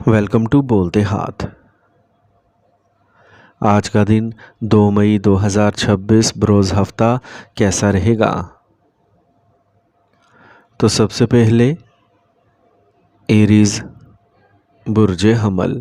Welcome to بولتے ہاتھ۔ آج کا دن 2 مئی 2026 بروز ہفتہ کیسا رہے گا؟ تو سب سے پہلے ایریز برج حمل،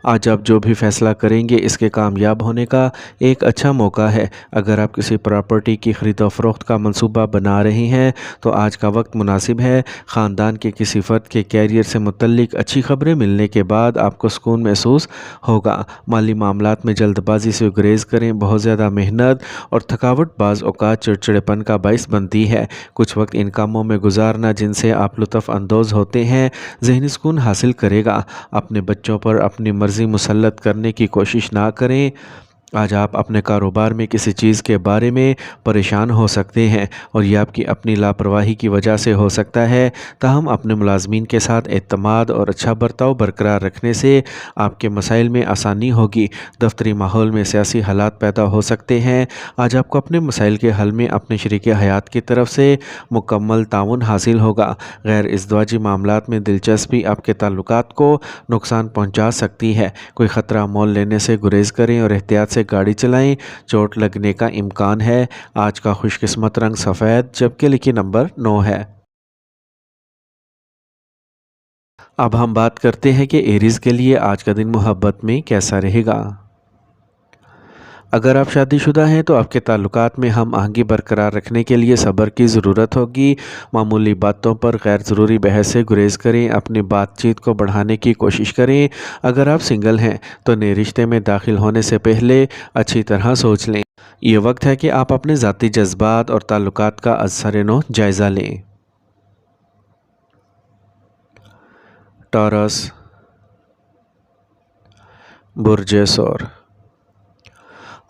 آج آپ جو بھی فیصلہ کریں گے اس کے کامیاب ہونے کا ایک اچھا موقع ہے۔ اگر آپ کسی پراپرٹی کی خرید و فروخت کا منصوبہ بنا رہے ہیں تو آج کا وقت مناسب ہے۔ خاندان کے کسی فرد کے کیریئر سے متعلق اچھی خبریں ملنے کے بعد آپ کو سکون محسوس ہوگا۔ مالی معاملات میں جلد بازی سے گریز کریں۔ بہت زیادہ محنت اور تھکاوٹ بعض اوقات چڑچڑےپن کا باعث بنتی ہے۔ کچھ وقت ان کاموں میں گزارنا جن سے آپ لطف اندوز ہوتے ہیں ذہنی سکون حاصل کرے گا۔ اپنے بچوں پر اپنی مرضی مسلط کرنے کی کوشش نہ کریں۔ آج آپ اپنے کاروبار میں کسی چیز کے بارے میں پریشان ہو سکتے ہیں اور یہ آپ کی اپنی لاپرواہی کی وجہ سے ہو سکتا ہے۔ تاہم اپنے ملازمین کے ساتھ اعتماد اور اچھا برتاؤ برقرار رکھنے سے آپ کے مسائل میں آسانی ہوگی۔ دفتری ماحول میں سیاسی حالات پیدا ہو سکتے ہیں۔ آج آپ کو اپنے مسائل کے حل میں اپنے شریک حیات کی طرف سے مکمل تعاون حاصل ہوگا۔ غیر ازدواجی معاملات میں دلچسپی آپ کے تعلقات کو نقصان پہنچا سکتی ہے۔ کوئی خطرہ مول لینے سے گریز کریں اور احتیاط سے گاڑی چلائیں، چوٹ لگنے کا امکان ہے۔ آج کا خوش قسمت رنگ سفید جبکہ لکی نمبر 9 ہے۔ اب ہم بات کرتے ہیں کہ ایریز کے لیے آج کا دن محبت میں کیسا رہے گا۔ اگر آپ شادی شدہ ہیں تو آپ کے تعلقات میں ہم آہنگی برقرار رکھنے کے لیے صبر کی ضرورت ہوگی۔ معمولی باتوں پر غیر ضروری بحث سے گریز کریں، اپنی بات چیت کو بڑھانے کی کوشش کریں۔ اگر آپ سنگل ہیں تو نئے رشتے میں داخل ہونے سے پہلے اچھی طرح سوچ لیں۔ یہ وقت ہے کہ آپ اپنے ذاتی جذبات اور تعلقات کا از سر نو جائزہ لیں۔ ٹورس برج سور،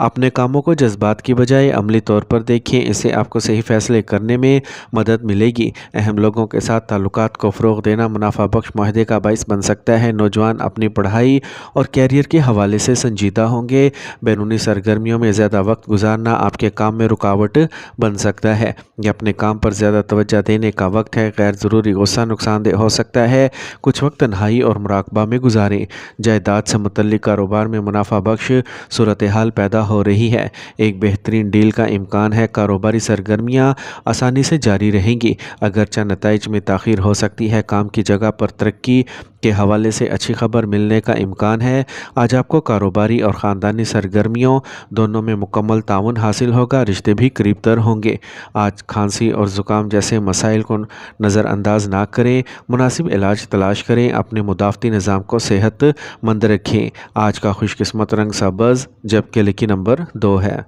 اپنے کاموں کو جذبات کی بجائے عملی طور پر دیکھیں، اس سے آپ کو صحیح فیصلے کرنے میں مدد ملے گی۔ اہم لوگوں کے ساتھ تعلقات کو فروغ دینا منافع بخش معاہدے کا باعث بن سکتا ہے۔ نوجوان اپنی پڑھائی اور کیریئر کے حوالے سے سنجیدہ ہوں گے۔ بیرونی سرگرمیوں میں زیادہ وقت گزارنا آپ کے کام میں رکاوٹ بن سکتا ہے۔ یہ اپنے کام پر زیادہ توجہ دینے کا وقت ہے۔ غیر ضروری غصہ نقصان دہ ہو سکتا ہے۔ کچھ وقت تنہائی اور مراقبہ میں گزاریں۔ جائیداد سے متعلق کاروبار میں منافع بخش صورتحال پیدا ہو رہی ہے۔ ایک بہترین ڈیل کا امکان ہے۔ کاروباری سرگرمیاں آسانی سے جاری رہیں گی، اگرچہ نتائج میں تاخیر ہو سکتی ہے۔ کام کی جگہ پر ترقی کے حوالے سے اچھی خبر ملنے کا امکان ہے۔ آج آپ کو کاروباری اور خاندانی سرگرمیوں دونوں میں مکمل تعاون حاصل ہوگا۔ رشتے بھی قریب تر ہوں گے۔ آج کھانسی اور زکام جیسے مسائل کو نظر انداز نہ کریں، مناسب علاج تلاش کریں۔ اپنے مدافعتی نظام کو صحت مند رکھیں۔ آج کا خوش قسمت رنگ سبز جبکہ لکی نمبر 2 ہے۔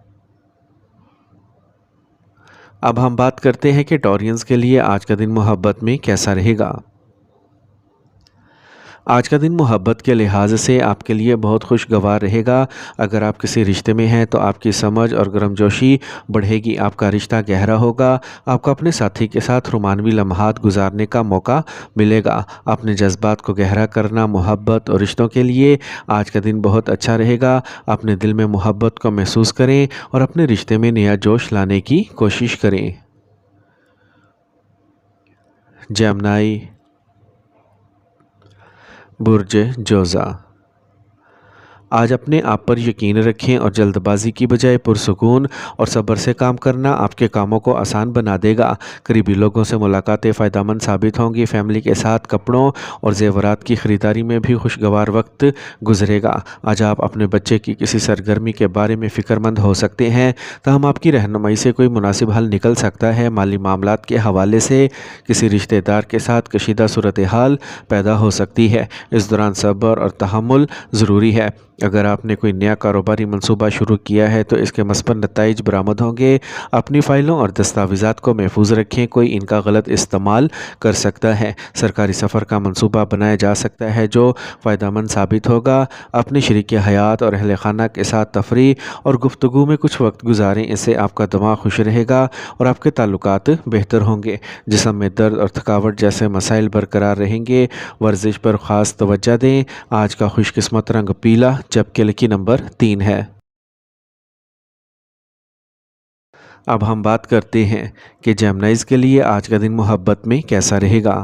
اب ہم بات کرتے ہیں کہ ٹورینز کے لیے آج کا دن محبت میں کیسا رہے گا۔ آج کا دن محبت کے لحاظ سے آپ کے لیے بہت خوشگوار رہے گا۔ اگر آپ کسی رشتے میں ہیں تو آپ کی سمجھ اور گرمجوشی بڑھے گی۔ آپ کا رشتہ گہرا ہوگا۔ آپ کو اپنے ساتھی کے ساتھ رومانوی لمحات گزارنے کا موقع ملے گا۔ اپنے جذبات کو گہرا کرنا محبت اور رشتوں کے لیے آج کا دن بہت اچھا رہے گا۔ اپنے دل میں محبت کو محسوس کریں اور اپنے رشتے میں نیا جوش لانے کی کوشش کریں۔ جیمنائی برج جوزا، آج اپنے آپ پر یقین رکھیں اور جلد بازی کی بجائے پرسکون اور صبر سے کام کرنا آپ کے کاموں کو آسان بنا دے گا۔ قریبی لوگوں سے ملاقاتیں فائدہ مند ثابت ہوں گی۔ فیملی کے ساتھ کپڑوں اور زیورات کی خریداری میں بھی خوشگوار وقت گزرے گا۔ آج آپ اپنے بچے کی کسی سرگرمی کے بارے میں فکر مند ہو سکتے ہیں، تاہم آپ کی رہنمائی سے کوئی مناسب حل نکل سکتا ہے۔ مالی معاملات کے حوالے سے کسی رشتہ دار کے ساتھ کشیدہ صورتحال پیدا ہو سکتی ہے۔ اس دوران صبر اور تحمل ضروری ہے۔ اگر آپ نے کوئی نیا کاروباری منصوبہ شروع کیا ہے تو اس کے مثبت نتائج برآمد ہوں گے۔ اپنی فائلوں اور دستاویزات کو محفوظ رکھیں، کوئی ان کا غلط استعمال کر سکتا ہے۔ سرکاری سفر کا منصوبہ بنایا جا سکتا ہے جو فائدہ مند ثابت ہوگا۔ اپنے شریک حیات اور اہل خانہ کے ساتھ تفریح اور گفتگو میں کچھ وقت گزاریں، اس سے آپ کا دماغ خوش رہے گا اور آپ کے تعلقات بہتر ہوں گے۔ جسم میں درد اور تھکاوٹ جیسے مسائل برقرار رہیں گے۔ ورزش پر خاص توجہ دیں۔ آج کا خوش قسمت رنگ پیلا جبکہ لکی نمبر 3 ہے۔ اب ہم بات کرتے ہیں کہ جیمنائز کے لیے آج کا دن محبت میں کیسا رہے گا۔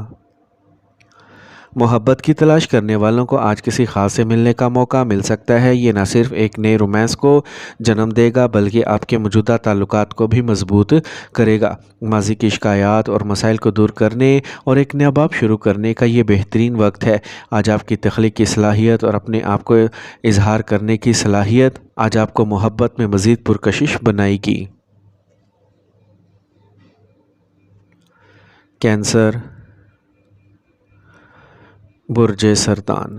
محبت کی تلاش کرنے والوں کو آج کسی خاص سے ملنے کا موقع مل سکتا ہے۔ یہ نہ صرف ایک نئے رومانس کو جنم دے گا بلکہ آپ کے موجودہ تعلقات کو بھی مضبوط کرے گا۔ ماضی کی شکایات اور مسائل کو دور کرنے اور ایک نیا باب شروع کرنے کا یہ بہترین وقت ہے۔ آج آپ کی تخلیقی صلاحیت اور اپنے آپ کو اظہار کرنے کی صلاحیت آج آپ کو محبت میں مزید پرکشش بنائے گی۔ کینسر، برج سرطان۔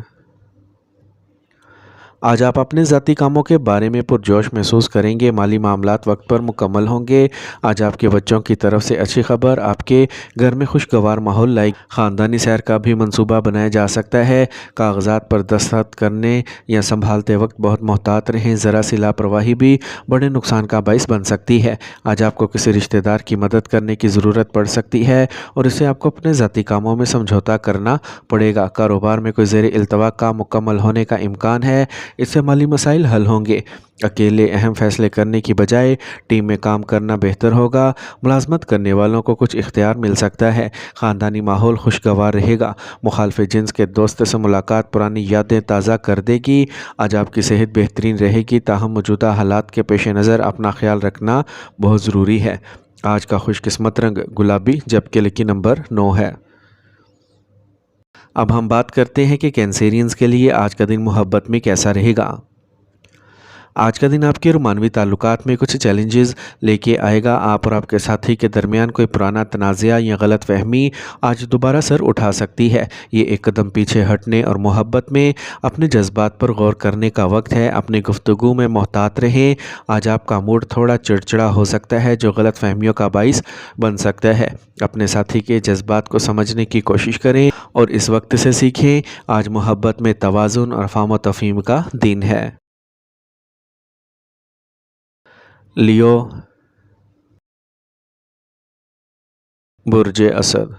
آج آپ اپنے ذاتی کاموں کے بارے میں پرجوش محسوس کریں گے۔ مالی معاملات وقت پر مکمل ہوں گے۔ آج آپ کے بچوں کی طرف سے اچھی خبر آپ کے گھر میں خوشگوار ماحول لائے گی۔ خاندانی سیر کا بھی منصوبہ بنایا جا سکتا ہے۔ کاغذات پر دستخط کرنے یا سنبھالتے وقت بہت محتاط رہیں۔ ذرا سی لاپرواہی بھی بڑے نقصان کا باعث بن سکتی ہے۔ آج آپ کو کسی رشتہ دار کی مدد کرنے کی ضرورت پڑ سکتی ہے اور اسے آپ کو اپنے ذاتی کاموں میں سمجھوتا کرنا پڑے گا۔ کاروبار میں کوئی زیر التوا کام مکمل ہونے کا امکان ہے۔ اس سے مالی مسائل حل ہوں گے۔ اکیلے اہم فیصلے کرنے کی بجائے ٹیم میں کام کرنا بہتر ہوگا۔ ملازمت کرنے والوں کو کچھ اختیار مل سکتا ہے۔ خاندانی ماحول خوشگوار رہے گا۔ مخالف جنس کے دوست سے ملاقات پرانی یادیں تازہ کر دے گی۔ آج آپ کی صحت بہترین رہے گی، تاہم موجودہ حالات کے پیش نظر اپنا خیال رکھنا بہت ضروری ہے۔ آج کا خوش قسمت رنگ گلابی جبکہ لکی نمبر 9 ہے۔ اب ہم بات کرتے ہیں کہ کینسیرینز کے لیے آج کا دن محبت میں کیسا رہے گا۔ آج کا دن آپ کے رومانوی تعلقات میں کچھ چیلنجز لے کے آئے گا۔ آپ اور آپ کے ساتھی کے درمیان کوئی پرانا تنازعہ یا غلط فہمی آج دوبارہ سر اٹھا سکتی ہے۔ یہ ایک قدم پیچھے ہٹنے اور محبت میں اپنے جذبات پر غور کرنے کا وقت ہے۔ اپنی گفتگو میں محتاط رہیں۔ آج آپ کا موڈ تھوڑا چڑچڑا ہو سکتا ہے جو غلط فہمیوں کا باعث بن سکتا ہے۔ اپنے ساتھی کے جذبات کو سمجھنے کی کوشش کریں اور اس وقت سے سیکھیں۔ آج محبت میں توازن اور فہم و تفہیم کا دن ہے۔ لیو، برج اسد۔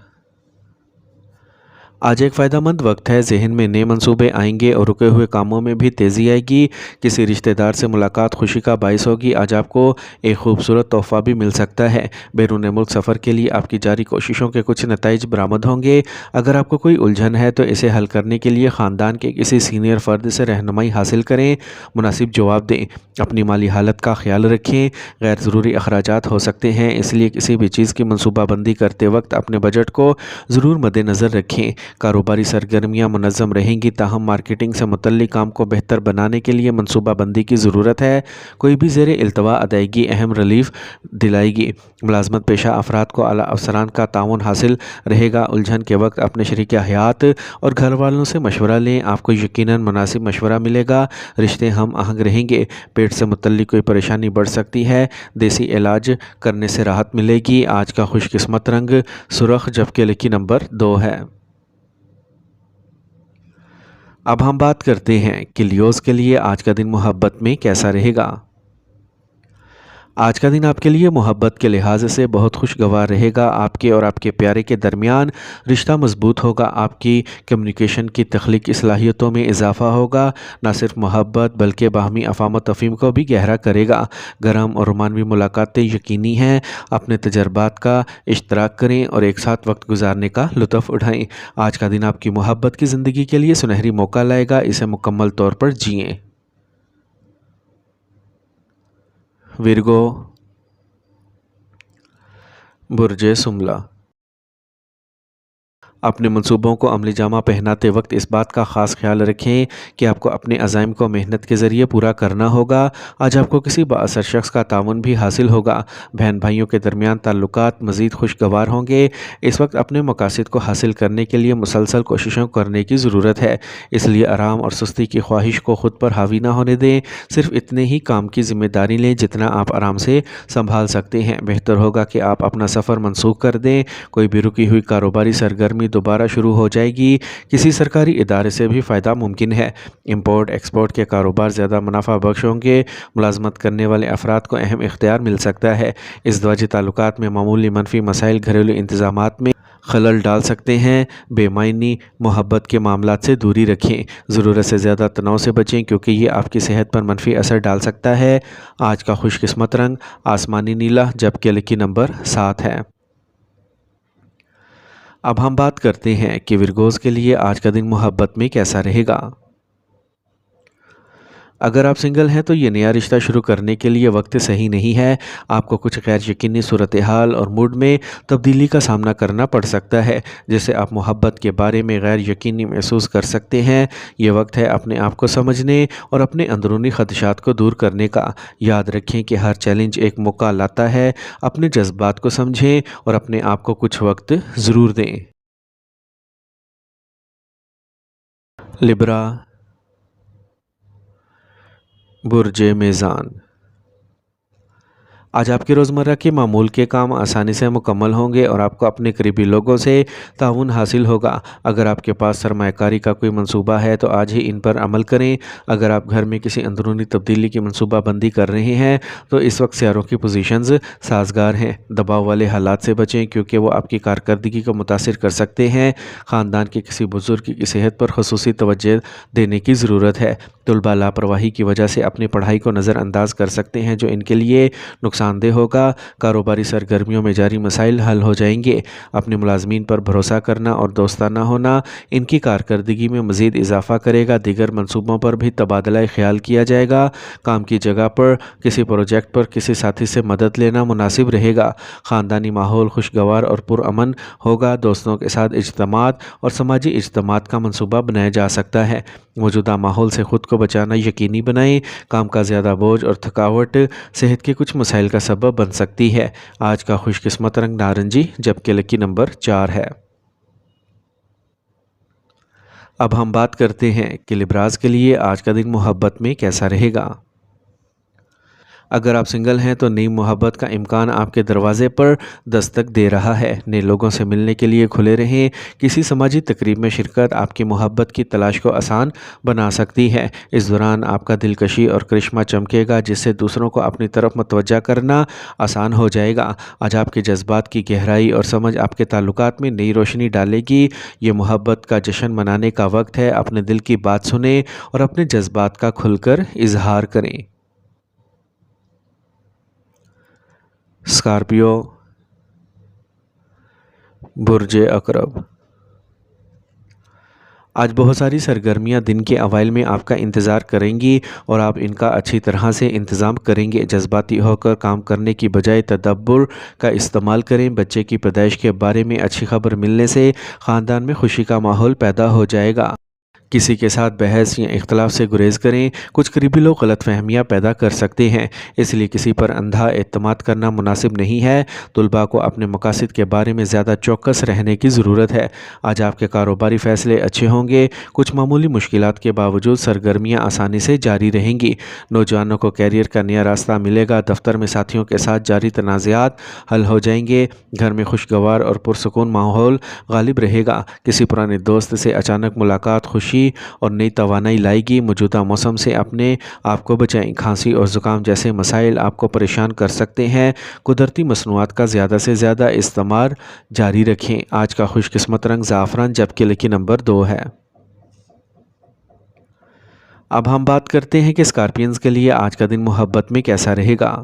آج ایک فائدہ مند وقت ہے۔ ذہن میں نئے منصوبے آئیں گے اور رکے ہوئے کاموں میں بھی تیزی آئے گی۔ کسی رشتہ دار سے ملاقات خوشی کا باعث ہوگی۔ آج آپ کو ایک خوبصورت تحفہ بھی مل سکتا ہے۔ بیرون ملک سفر کے لیے آپ کی جاری کوششوں کے کچھ نتائج برآمد ہوں گے۔ اگر آپ کو کوئی الجھن ہے تو اسے حل کرنے کے لیے خاندان کے کسی سینئر فرد سے رہنمائی حاصل کریں۔ مناسب جواب دیں۔ اپنی مالی حالت کا خیال رکھیں۔ غیر ضروری اخراجات ہو سکتے ہیں، اس لیے کسی بھی چیز کی منصوبہ بندی کرتے وقت اپنے بجٹ کو ضرور مد نظر رکھیں۔ کاروباری سرگرمیاں منظم رہیں گی، تاہم مارکیٹنگ سے متعلق کام کو بہتر بنانے کے لیے منصوبہ بندی کی ضرورت ہے۔ کوئی بھی زیر التوا ادائیگی اہم ریلیف دلائے گی۔ ملازمت پیشہ افراد کو اعلیٰ افسران کا تعاون حاصل رہے گا۔ الجھن کے وقت اپنے شریک حیات اور گھر والوں سے مشورہ لیں، آپ کو یقیناً مناسب مشورہ ملے گا۔ رشتے ہم آہنگ رہیں گے۔ پیٹ سے متعلق کوئی پریشانی بڑھ سکتی ہے، دیسی علاج کرنے سے راحت ملے گی۔ آج کا خوش قسمت رنگ سرخ جبکہ لکی نمبر 2 ہے۔ اب ہم بات کرتے ہیں کہ لیوز کے لیے آج کا دن محبت میں کیسا رہے گا۔ آج کا دن آپ کے لیے محبت کے لحاظ سے بہت خوشگوار رہے گا۔ آپ کے اور آپ کے پیارے کے درمیان رشتہ مضبوط ہوگا۔ آپ کی کمیونیکیشن کی تخلیقی صلاحیتوں میں اضافہ ہوگا۔ نہ صرف محبت بلکہ باہمی افہام و تفہیم کو بھی گہرا کرے گا۔ گرم اور رومانوی ملاقاتیں یقینی ہیں۔ اپنے تجربات کا اشتراک کریں اور ایک ساتھ وقت گزارنے کا لطف اٹھائیں۔ آج کا دن آپ کی محبت کی زندگی کے لیے سنہری موقع لائے گا، اسے مکمل طور پر جئیں۔ ورگو، برج سملہ۔ اپنے منصوبوں کو عملی جامہ پہناتے وقت اس بات کا خاص خیال رکھیں کہ آپ کو اپنے عزائم کو محنت کے ذریعے پورا کرنا ہوگا۔ آج آپ کو کسی بااثر شخص کا تعاون بھی حاصل ہوگا۔ بہن بھائیوں کے درمیان تعلقات مزید خوشگوار ہوں گے۔ اس وقت اپنے مقاصد کو حاصل کرنے کے لیے مسلسل کوششوں کرنے کی ضرورت ہے، اس لیے آرام اور سستی کی خواہش کو خود پر حاوی نہ ہونے دیں۔ صرف اتنے ہی کام کی ذمہ داری لیں جتنا آپ آرام سے سنبھال سکتے ہیں۔ بہتر ہوگا کہ آپ اپنا سفر منسوخ کر دیں۔ کوئی بھی رکی ہوئی کاروباری سرگرمی دوبارہ شروع ہو جائے گی۔ کسی سرکاری ادارے سے بھی فائدہ ممکن ہے۔ امپورٹ ایکسپورٹ کے کاروبار زیادہ منافع بخش ہوں گے۔ ملازمت کرنے والے افراد کو اہم اختیار مل سکتا ہے۔ ازدواجی تعلقات میں معمولی منفی مسائل گھریلو انتظامات میں خلل ڈال سکتے ہیں۔ بے معنی محبت کے معاملات سے دوری رکھیں۔ ضرورت سے زیادہ تناؤ سے بچیں کیونکہ یہ آپ کی صحت پر منفی اثر ڈال سکتا ہے۔ آج کا خوش قسمت رنگ آسمانی نیلا جبکہ لکی نمبر 7 ہے۔ اب ہم بات کرتے ہیں کہ ورگوز کے لیے آج کا دن محبت میں کیسا رہے گا۔ اگر آپ سنگل ہیں تو یہ نیا رشتہ شروع کرنے کے لیے وقت صحیح نہیں ہے۔ آپ کو کچھ غیر یقینی صورتحال اور موڈ میں تبدیلی کا سامنا کرنا پڑ سکتا ہے، جس سے آپ محبت کے بارے میں غیر یقینی محسوس کر سکتے ہیں۔ یہ وقت ہے اپنے آپ کو سمجھنے اور اپنے اندرونی خدشات کو دور کرنے کا۔ یاد رکھیں کہ ہر چیلنج ایک موقع لاتا ہے۔ اپنے جذبات کو سمجھیں اور اپنے آپ کو کچھ وقت ضرور دیں۔ لبرا، برج میزان۔ آج آپ کے روزمرہ کے معمول کے کام آسانی سے مکمل ہوں گے اور آپ کو اپنے قریبی لوگوں سے تعاون حاصل ہوگا۔ اگر آپ کے پاس سرمایہ کاری کا کوئی منصوبہ ہے تو آج ہی ان پر عمل کریں۔ اگر آپ گھر میں کسی اندرونی تبدیلی کی منصوبہ بندی کر رہے ہیں تو اس وقت سیاروں کی پوزیشنز سازگار ہیں۔ دباؤ والے حالات سے بچیں کیونکہ وہ آپ کی کارکردگی کو متاثر کر سکتے ہیں۔ خاندان کے کسی بزرگ کی صحت پر خصوصی توجہ دینے کی ضرورت ہے۔ طلباء لاپرواہی کی وجہ سے اپنی پڑھائی کو نظر انداز کر سکتے ہیں جو ان کے لیے نقصان دہ ہوگا۔ کاروباری سرگرمیوں میں جاری مسائل حل ہو جائیں گے۔ اپنے ملازمین پر بھروسہ کرنا اور دوستانہ ہونا ان کی کارکردگی میں مزید اضافہ کرے گا۔ دیگر منصوبوں پر بھی تبادلہ خیال کیا جائے گا۔ کام کی جگہ پر کسی پروجیکٹ پر کسی ساتھی سے مدد لینا مناسب رہے گا۔ خاندانی ماحول خوشگوار اور پرامن ہوگا۔ دوستوں کے ساتھ اجتماعات اور سماجی اجتماعات کا منصوبہ بنایا جا سکتا ہے۔ موجودہ ماحول سے خود کو بچانا یقینی بنائیں۔ کام کا زیادہ بوجھ اور تھکاوٹ صحت کے کچھ مسائل کا سبب بن سکتی ہے۔ آج کا خوش قسمت رنگ نارنجی جبکہ لکی نمبر 4 ہے۔ اب ہم بات کرتے ہیں کہ لبراز کے لیے آج کا دن محبت میں کیسا رہے گا۔ اگر آپ سنگل ہیں تو نئی محبت کا امکان آپ کے دروازے پر دستک دے رہا ہے۔ نئے لوگوں سے ملنے کے لیے کھلے رہیں۔ کسی سماجی تقریب میں شرکت آپ کی محبت کی تلاش کو آسان بنا سکتی ہے۔ اس دوران آپ کا دلکشی اور کرشمہ چمکے گا جس سے دوسروں کو اپنی طرف متوجہ کرنا آسان ہو جائے گا۔ آج آپ کے جذبات کی گہرائی اور سمجھ آپ کے تعلقات میں نئی روشنی ڈالے گی۔ یہ محبت کا جشن منانے کا وقت ہے۔ اپنے دل کی بات سنیں اور اپنے جذبات کا کھل کر اظہار کریں۔ اسکارپیو، برج عقرب۔ آج بہت ساری سرگرمیاں دن کے اوائل میں آپ کا انتظار کریں گی اور آپ ان کا اچھی طرح سے انتظام کریں گے۔ جذباتی ہو کر کام کرنے کی بجائے تدبر کا استعمال کریں۔ بچے کی پیدائش کے بارے میں اچھی خبر ملنے سے خاندان میں خوشی کا ماحول پیدا ہو جائے گا۔ کسی کے ساتھ بحث یا اختلاف سے گریز کریں۔ کچھ قریبی لوگ غلط فہمیاں پیدا کر سکتے ہیں، اس لیے کسی پر اندھا اعتماد کرنا مناسب نہیں ہے۔ طلباء کو اپنے مقاصد کے بارے میں زیادہ چوکس رہنے کی ضرورت ہے۔ آج آپ کے کاروباری فیصلے اچھے ہوں گے۔ کچھ معمولی مشکلات کے باوجود سرگرمیاں آسانی سے جاری رہیں گی۔ نوجوانوں کو کیریئر کا نیا راستہ ملے گا۔ دفتر میں ساتھیوں کے ساتھ جاری تنازعات حل ہو جائیں گے۔ گھر میں خوشگوار اور پرسکون ماحول غالب رہے گا۔ کسی پرانے دوست سے اچانک ملاقات خوشی اور نئی توانائی لائے گی۔ موجودہ موسم سے اپنے آپ کو بچائیں۔ کھانسی اور زکام جیسے مسائل آپ کو پریشان کر سکتے ہیں۔ قدرتی مصنوعات کا زیادہ سے زیادہ استعمال جاری رکھیں۔ آج کا خوش قسمت رنگ زعفران جبکہ لکی نمبر 2 ہے۔ اب ہم بات کرتے ہیں کہ اسکارپینز کے لیے آج کا دن محبت میں کیسا رہے گا۔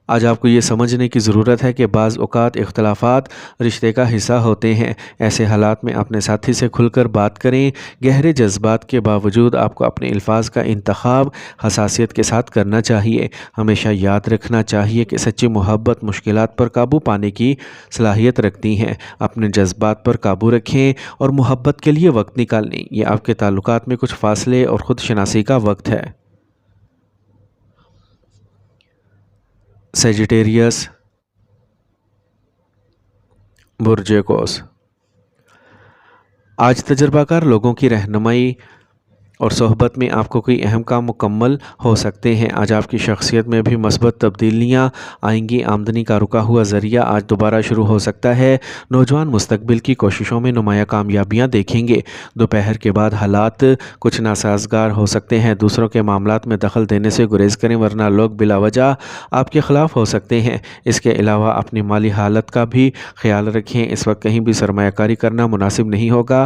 آج آپ کو یہ سمجھنے کی ضرورت ہے کہ بعض اوقات اختلافات رشتے کا حصہ ہوتے ہیں۔ ایسے حالات میں اپنے ساتھی سے کھل کر بات کریں۔ گہرے جذبات کے باوجود آپ کو اپنے الفاظ کا انتخاب حساسیت کے ساتھ کرنا چاہیے۔ ہمیشہ یاد رکھنا چاہیے کہ سچی محبت مشکلات پر قابو پانے کی صلاحیت رکھتی ہے۔ اپنے جذبات پر قابو رکھیں اور محبت کے لیے وقت نکالیں۔ یہ آپ کے تعلقات میں کچھ فاصلے اور خود شناسی کا وقت ہے۔ سیجیٹیریس، برج قوس۔ آج تجربہ کار لوگوں کی رہنمائی اور صحبت میں آپ کو کوئی اہم کام مکمل ہو سکتے ہیں۔ آج آپ کی شخصیت میں بھی مثبت تبدیلیاں آئیں گی۔ آمدنی کا رکا ہوا ذریعہ آج دوبارہ شروع ہو سکتا ہے۔ نوجوان مستقبل کی کوششوں میں نمایاں کامیابیاں دیکھیں گے۔ دوپہر کے بعد حالات کچھ ناسازگار ہو سکتے ہیں۔ دوسروں کے معاملات میں دخل دینے سے گریز کریں ورنہ لوگ بلا وجہ آپ کے خلاف ہو سکتے ہیں۔ اس کے علاوہ اپنی مالی حالت کا بھی خیال رکھیں۔ اس وقت کہیں بھی سرمایہ کاری کرنا مناسب نہیں ہوگا۔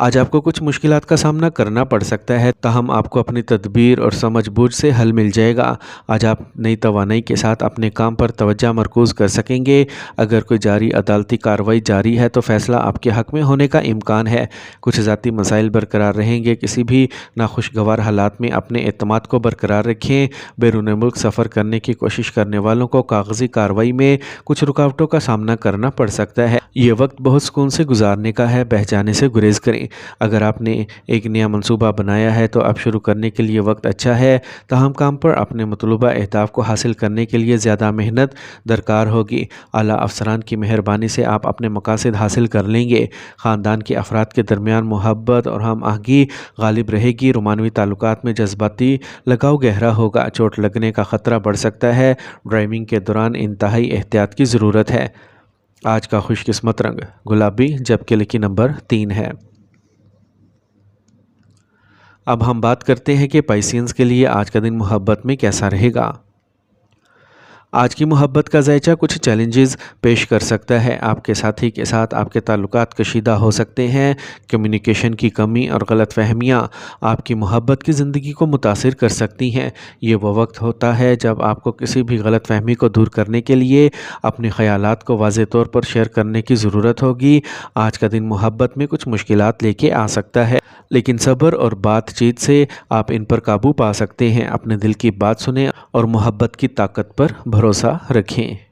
آج آپ کو کچھ مشکلات کا سامنا کرنا پڑ سکتا ہے، تاہم آپ کو اپنی تدبیر اور سمجھ بوجھ سے حل مل جائے گا۔ آج آپ نئی توانائی کے ساتھ اپنے کام پر توجہ مرکوز کر سکیں گے۔ اگر کوئی جاری عدالتی کارروائی جاری ہے تو فیصلہ آپ کے حق میں ہونے کا امکان ہے۔ کچھ ذاتی مسائل برقرار رہیں گے۔ کسی بھی ناخوشگوار حالات میں اپنے اعتماد کو برقرار رکھیں۔ بیرون ملک سفر کرنے کی کوشش کرنے والوں کو کاغذی کارروائی میں کچھ رکاوٹوں کا سامنا کرنا پڑ سکتا ہے۔ یہ وقت بہت سکون سے گزارنے کا ہے، بہہ جانے سے گریز کریں۔ اگر آپ نے ایک نیا منصوبہ بنایا ہے تو اب شروع کرنے کے لیے وقت اچھا ہے، تاہم کام پر اپنے مطلوبہ اہداف کو حاصل کرنے کے لیے زیادہ محنت درکار ہوگی۔ اعلیٰ افسران کی مہربانی سے آپ اپنے مقاصد حاصل کر لیں گے۔ خاندان کے افراد کے درمیان محبت اور ہم آہنگی غالب رہے گی۔ رومانوی تعلقات میں جذباتی لگاؤ گہرا ہوگا۔ چوٹ لگنے کا خطرہ بڑھ سکتا ہے۔ ڈرائیونگ کے دوران انتہائی احتیاط کی ضرورت ہے۔ آج کا خوش قسمت رنگ گلابی، جبکہ لکی نمبر 3 ہے۔ اب ہم بات کرتے ہیں کہ پائسینز کے لیے آج کا دن محبت میں کیسا رہے گا۔ آج کی محبت کا ذائچہ کچھ چیلنجز پیش کر سکتا ہے۔ آپ کے ساتھی کے ساتھ آپ کے تعلقات کشیدہ ہو سکتے ہیں۔ کمیونیکیشن کی کمی اور غلط فہمیاں آپ کی محبت کی زندگی کو متاثر کر سکتی ہیں۔ یہ وہ وقت ہوتا ہے جب آپ کو کسی بھی غلط فہمی کو دور کرنے کے لیے اپنے خیالات کو واضح طور پر شیئر کرنے کی ضرورت ہوگی۔ آج کا دن محبت میں کچھ مشکلات لے کے آ سکتا ہے، لیکن صبر اور بات چیت سے آپ ان پر قابو پا سکتے ہیں۔ اپنے دل کی بات سنیں اور محبت کی طاقت پر بھروسہ رکھیں۔